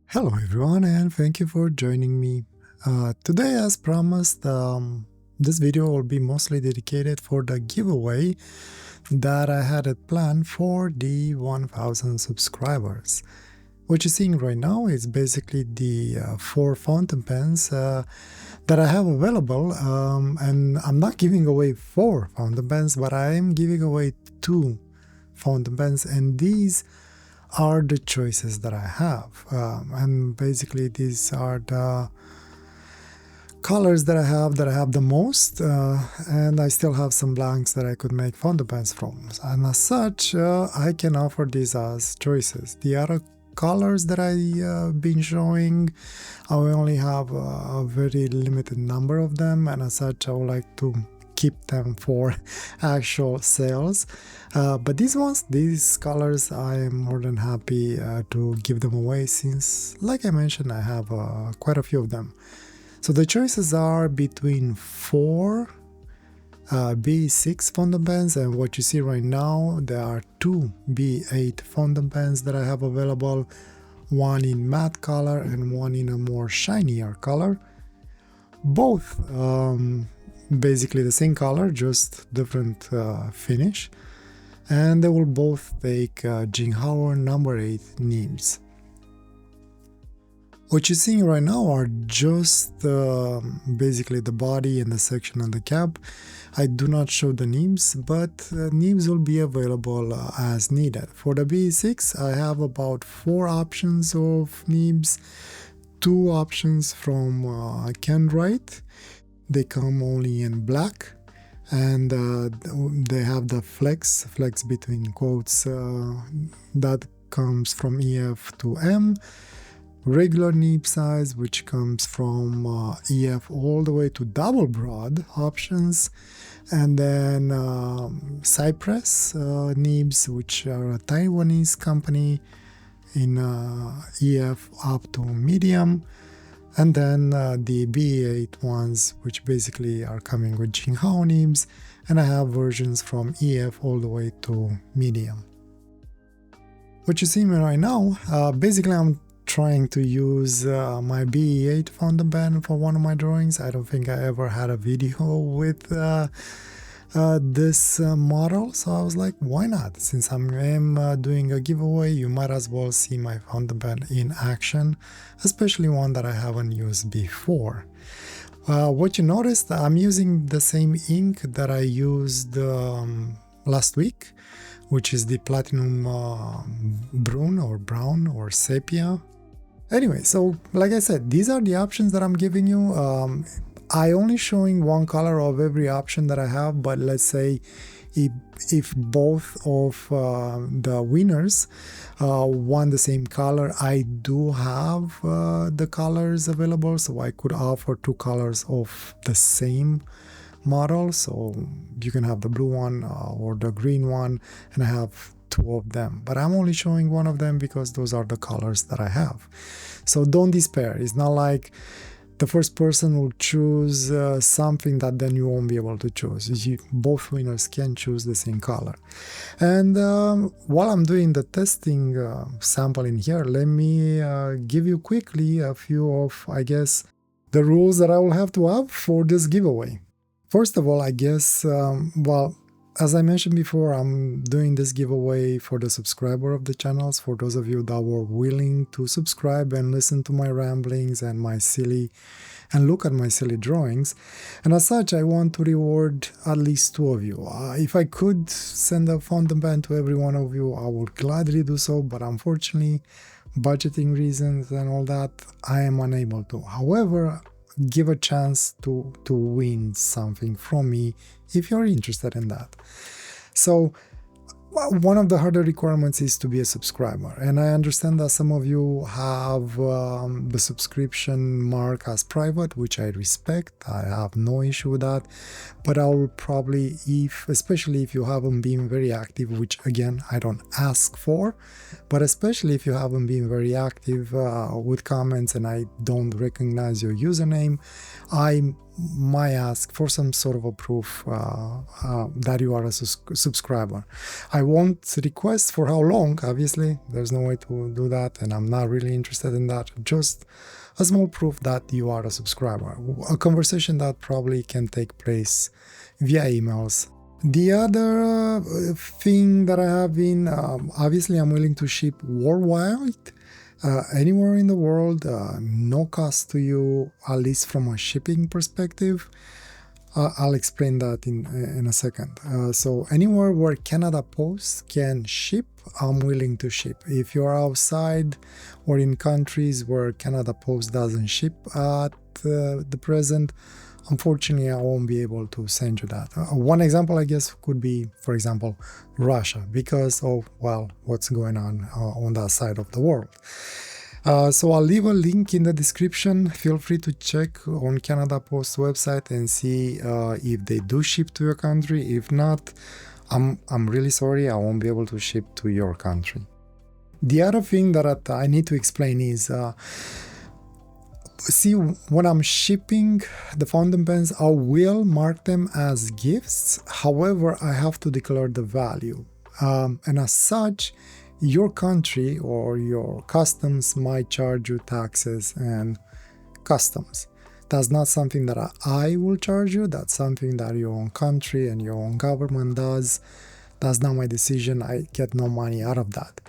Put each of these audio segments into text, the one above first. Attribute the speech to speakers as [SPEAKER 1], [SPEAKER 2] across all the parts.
[SPEAKER 1] Hello everyone and thank you for joining me. Today, as promised, this video will be mostly dedicated for the giveaway that I had it planned for the 1000 subscribers. What you're seeing right now is basically the 4 fountain pens that I have available, and I'm not giving away 4 fountain pens, but I am giving away 2 fountain pens, and these are the choices that I have, and basically these are the colors that I have the most, and I still have some blanks that I could make fountain pens from, and as such I can offer these as choices. The other colors that I've been showing, I only have a very limited number of them, and as such I would like to keep them for actual sales, but these colors, I am more than happy to give them away, since like I mentioned I have quite a few of them. So the choices are between 4 B6 fountain pens, and what you see right now, there are 2 B8 fountain pens that I have available, one in matte color and one in a more shinier color. Both basically the same color, just different finish, and they will both take Jinghao number 8 nibs. What you're seeing right now are just basically the body and the section on the cap. I do not show the nibs, but nibs will be available as needed. For the B6, I have about 4 options of nibs, 2 options from Kenwright. They come only in black, and they have the flex between quotes that comes from EF to M, regular nib size, which comes from EF all the way to double broad options, and then Cypress nibs, which are a Taiwanese company, in EF up to medium. And then the B8 ones, which basically are coming with Jinghao nibs, and I have versions from EF all the way to medium. What you see me right now, basically I'm trying to use my B8 fountain pen for one of my drawings. I don't think I ever had a video with this model, so I was like, why not? Since I'm doing a giveaway, you might as well see my fountain pen in action, especially one that I haven't used before. What you noticed, I'm using the same ink that I used last week, which is the Platinum Brun or Brown or Sepia. Anyway, so like I said, these are the options that I'm giving you. I only showing one color of every option that I have, but let's say if both of the winners want the same color, I do have the colors available, so I could offer 2 colors of the same model. So you can have the blue one or the green one, and I have 2 of them, but I'm only showing one of them because those are the colors that I have. So don't despair. It's not like the first person will choose something that then you won't be able to choose. Both winners can choose the same color. And while I'm doing the testing sample in here, let me give you quickly a few of, I guess, the rules that I will have to have for this giveaway. First of all, I guess, well, as I mentioned before, I'm doing this giveaway for the subscriber of the channels, for those of you that were willing to subscribe and listen to my ramblings and look at my silly drawings. And as such, I want to reward at least 2 of you. If I could send a fountain pen to every one of you, I would gladly do so, but unfortunately, budgeting reasons and all that, I am unable to. However, give a chance to win something from me if you're interested in that. So one of the harder requirements is to be a subscriber, and I understand that some of you have the subscription mark as private, which I respect. I have no issue with that, but I will probably, especially if you haven't been very active, which again I don't ask for, but especially if you haven't been very active with comments and I don't recognize your username, I might ask for some sort of a proof that you are a subscriber. I won't request for how long, obviously, there's no way to do that, and I'm not really interested in that. Just a small proof that you are a subscriber. A conversation that probably can take place via emails. The other thing that I have been, obviously I'm willing to ship worldwide, anywhere in the world, no cost to you, at least from a shipping perspective. I'll explain that in a second. So anywhere where Canada Post can ship, I'm willing to ship. If you're outside or in countries where Canada Post doesn't ship at the present, unfortunately, I won't be able to send you that. One example, I guess, could be, for example, Russia, because of, well, what's going on that side of the world. So I'll leave a link in the description. Feel free to check on Canada Post website and see if they do ship to your country. If not, I'm really sorry, I won't be able to ship to your country. The other thing that I need to explain is, see, when I'm shipping the fountain pens, I will mark them as gifts. However, I have to declare the value. And as such, your country or your customs might charge you taxes and customs. That's not something that I will charge you. That's something that your own country and your own government does. That's not my decision. I get no money out of that.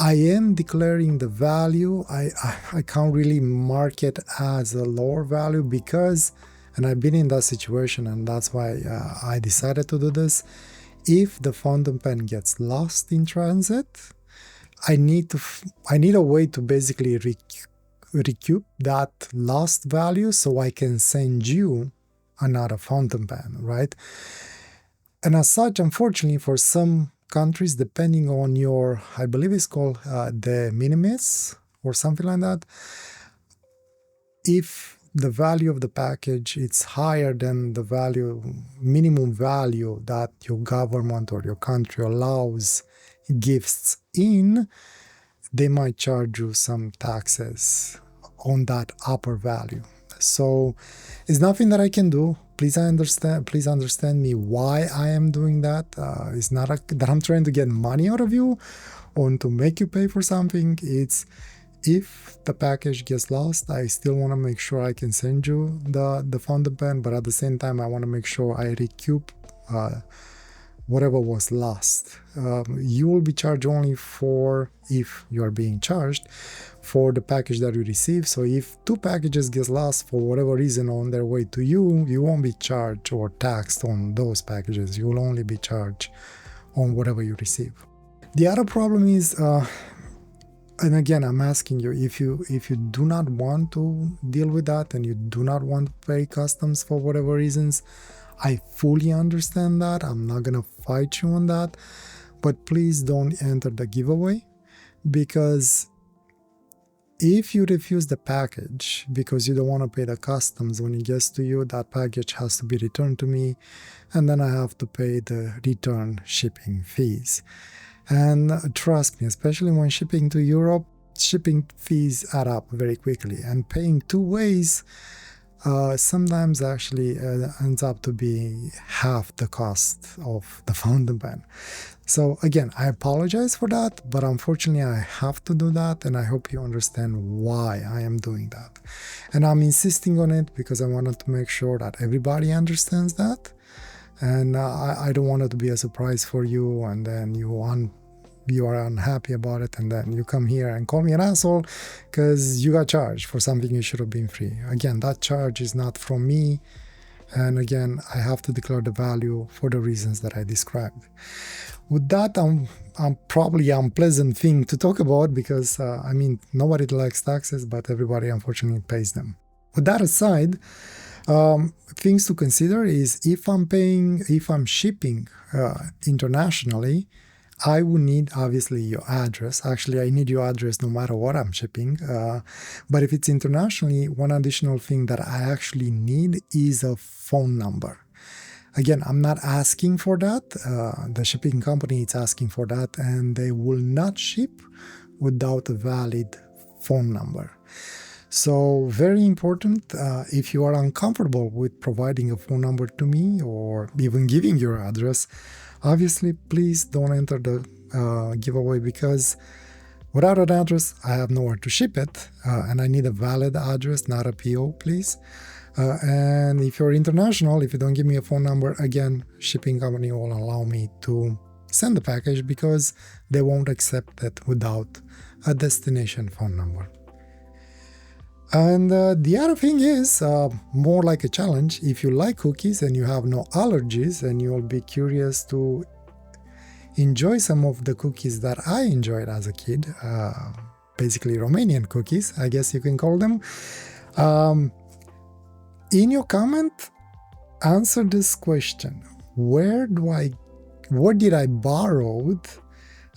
[SPEAKER 1] I am declaring the value. I can't really mark it as a lower value because, and I've been in that situation, and that's why I decided to do this. If the fountain pen gets lost in transit, I need a way to basically recoup that lost value so I can send you another fountain pen, right? And as such, unfortunately, for some countries, depending on your, I believe it's called de minimis or something like that, if the value of the package is higher than the minimum value that your government or your country allows gifts in, they might charge you some taxes on that upper value. So it's nothing that I can do. Please understand me why I am doing that. It's not that I'm trying to get money out of you or to make you pay for something. It's if the package gets lost, I still want to make sure I can send you the fountain pen, but at the same time, I want to make sure I recoup whatever was lost. You will be charged only for, if you are being charged, for the package that you receive. So if two packages get lost for whatever reason on their way to you, you won't be charged or taxed on those packages. You will only be charged on whatever you receive. The other problem is, and again, I'm asking you, if you do not want to deal with that and you do not want to pay customs for whatever reasons, I fully understand that. I'm not gonna fight you on that, but please don't enter the giveaway, because if you refuse the package because you don't want to pay the customs when it gets to you, that package has to be returned to me, and then I have to pay the return shipping fees. And trust me, especially when shipping to Europe, shipping fees add up very quickly, and paying two ways sometimes actually ends up to be half the cost of the fountain pen. So again, I apologize for that, but unfortunately I have to do that, and I hope you understand why I am doing that. And I'm insisting on it because I wanted to make sure that everybody understands that, and I don't want it to be a surprise for you, and then you are unhappy about it, and then you come here and call me an asshole because you got charged for something you should have been free. Again, that charge is not from me, and again, I have to declare the value for the reasons that I described. With that, I'm probably an unpleasant thing to talk about because, I mean, nobody likes taxes, but everybody unfortunately pays them. With that aside, things to consider is if I'm shipping internationally, I will need obviously your address. Actually, I need your address no matter what I'm shipping. But if it's internationally, one additional thing that I actually need is a phone number. Again, I'm not asking for that. The shipping company is asking for that, and they will not ship without a valid phone number. So very important, if you are uncomfortable with providing a phone number to me or even giving your address, obviously please don't enter the giveaway, because without an address I have nowhere to ship it, and I need a valid address, not a PO, please. And if you're international, if you don't give me a phone number, again, shipping company won't allow me to send the package because they won't accept it without a destination phone number. And the other thing is more like a challenge. If you like cookies and you have no allergies and you'll be curious to enjoy some of the cookies that I enjoyed as a kid, basically Romanian cookies, I guess you can call them, in your comment, answer this question: where did I borrow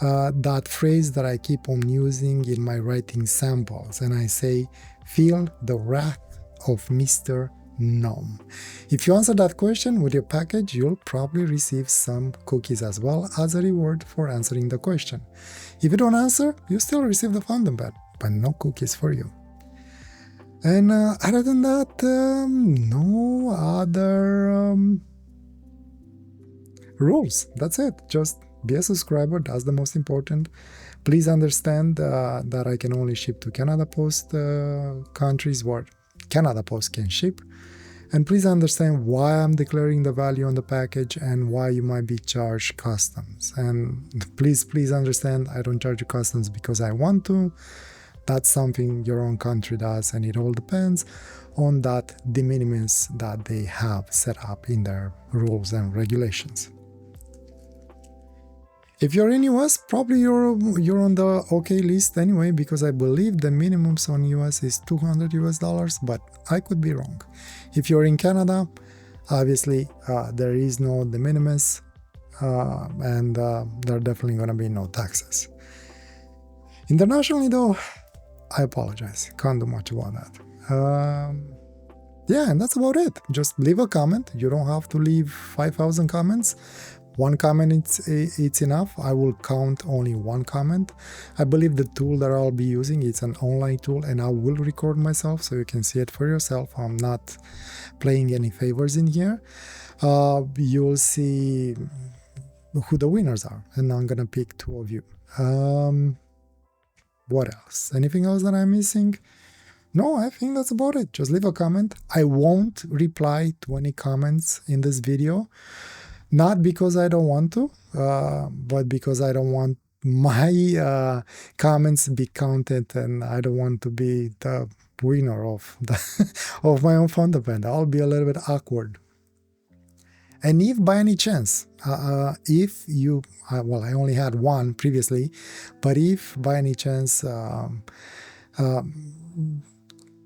[SPEAKER 1] that phrase that I keep on using in my writing samples? And I say, feel the wrath of Mr. Gnome. If you answer that question with your package, you'll probably receive some cookies as well as a reward for answering the question. If you don't answer, you still receive the fountain pen, but no cookies for you. And other than that, no other rules. That's it. Just be a subscriber. That's the most important. Please understand that I can only ship to Canada Post countries where Canada Post can ship. And please understand why I'm declaring the value on the package and why you might be charged customs. And please understand, I don't charge you customs because I want to. That's something your own country does, and it all depends on that de minimis that they have set up in their rules and regulations. If you're in US, probably you're on the okay list anyway, because I believe the minimums on US is $200 US, but I could be wrong. If you're in Canada, obviously there is no de minimis, and there are definitely going to be no taxes. Internationally though, I apologize, can't do much about that. Yeah, and that's about it. Just leave a comment. You don't have to leave 5,000 comments. One comment, it's enough. I will count only one comment. I believe the tool that I'll be using, it's an online tool, and I will record myself so you can see it for yourself. I'm not playing any favors in here. You'll see who the winners are, and I'm gonna pick 2 of you. What else? Anything else that I'm missing? No, I think that's about it. Just leave a comment. I won't reply to any comments in this video. Not because I don't want to, but because I don't want my comments be counted, and I don't want to be the winner of of my own fountain pen. I'll be a little bit awkward. And if by any chance, if you, well, I only had one previously, but if by any chance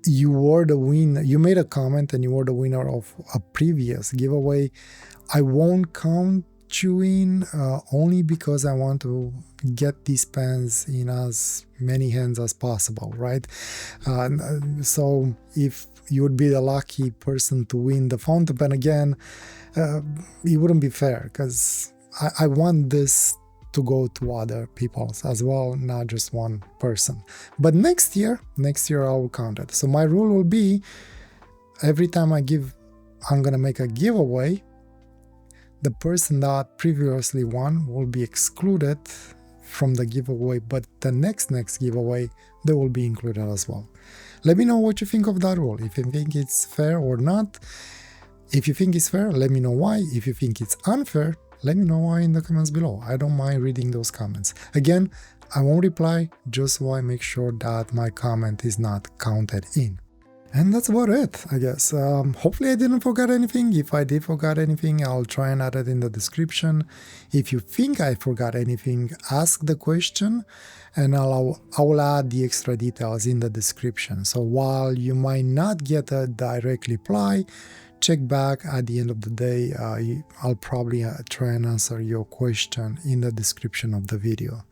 [SPEAKER 1] you were the winner, you made a comment and you were the winner of a previous giveaway, I won't count you in, only because I want to get these pens in as many hands as possible, right? So if you would be the lucky person to win the fountain pen again, it wouldn't be fair, because I want this to go to other people as well, not just one person. But next year I will count it. So my rule will be, every time I'm gonna make a giveaway, the person that previously won will be excluded from the giveaway, but the next giveaway, they will be included as well. Let me know what you think of that rule, if you think it's fair or not. If you think it's fair, let me know why. If you think it's unfair, let me know why in the comments below. I don't mind reading those comments. Again, I won't reply, just so I make sure that my comment is not counted in. And that's about it, I guess. Hopefully I didn't forget anything. If I did forget anything, I'll try and add it in the description. If you think I forgot anything, ask the question, and I will add the extra details in the description. So while you might not get a direct reply, check back at the end of the day. I'll probably try and answer your question in the description of the video.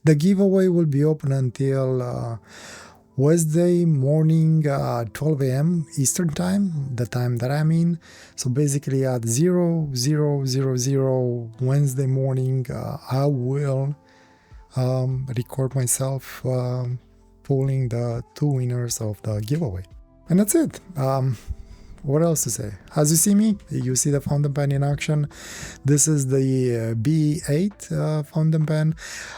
[SPEAKER 1] The giveaway will be open until Wednesday morning, 12 a.m. Eastern time, the time that I'm in. So basically at 0000 Wednesday morning, I will record myself pulling the 2 winners of the giveaway. And that's it. What else to say? As you see me, you see the fountain pen in action. This is the B8 fountain pen.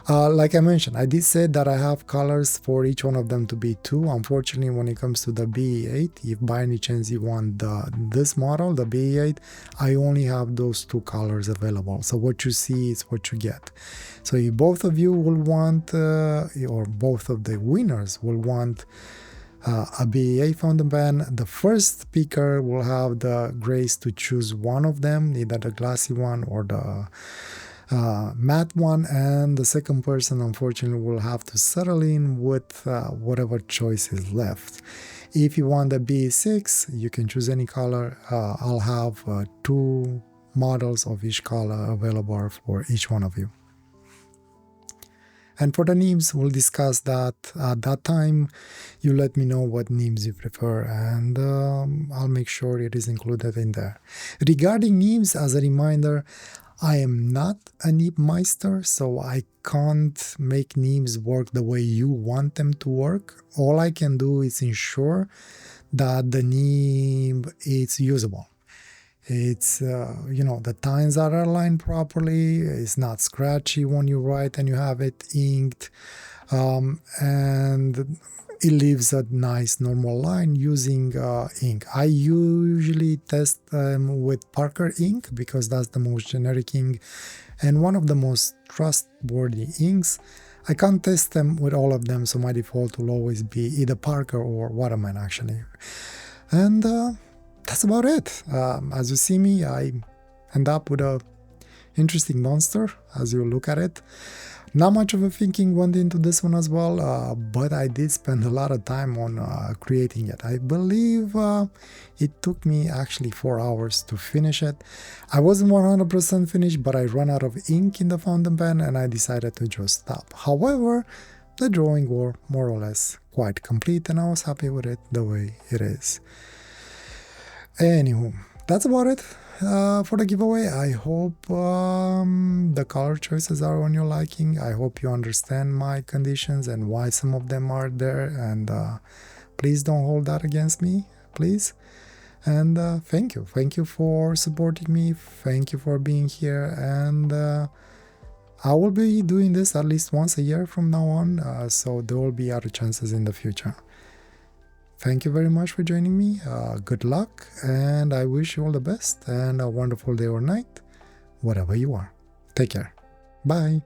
[SPEAKER 1] Like I mentioned, I did say that I have colors for each one of them to be 2. Unfortunately, when it comes to the B8, if by any chance you want this model, the B8, I only have those 2 colors available. So what you see is what you get. So if both of you will want, or both of the winners will want a BA fountain pen, the first speaker will have the grace to choose one of them, either the glassy one or the matte one, and the second person unfortunately will have to settle in with whatever choice is left. If you want the B6, you can choose any color. I'll have 2 models of each color available for each one of you. And for the nibs, we'll discuss that at that time. You let me know what nibs you prefer, and I'll make sure it is included in there. Regarding nibs, as a reminder, I am not a nib meister, so I can't make nibs work the way you want them to work. All I can do is ensure that the nib is usable. It's, the tines are aligned properly, it's not scratchy when you write and you have it inked, and it leaves a nice normal line using ink. I usually test them with Parker ink because that's the most generic ink and one of the most trustworthy inks. I can't test them with all of them, so my default will always be either Parker or Waterman actually. And that's about it. As you see me, I end up with a interesting monster as you look at it. Not much of a thinking went into this one as well, but I did spend a lot of time on creating it. I believe it took me actually 4 hours to finish it. I wasn't 100% finished, but I ran out of ink in the fountain pen and I decided to just stop. However, the drawing were more or less quite complete and I was happy with it the way it is. Anywho, that's about it for the giveaway. I hope the color choices are on your liking. I hope you understand my conditions and why some of them are there, and please don't hold that against me, please. And thank you for supporting me, thank you for being here, and I will be doing this at least once a year from now on, so there will be other chances in the future. Thank you very much for joining me. Good luck, and I wish you all the best and a wonderful day or night, whatever you are. Take care. Bye.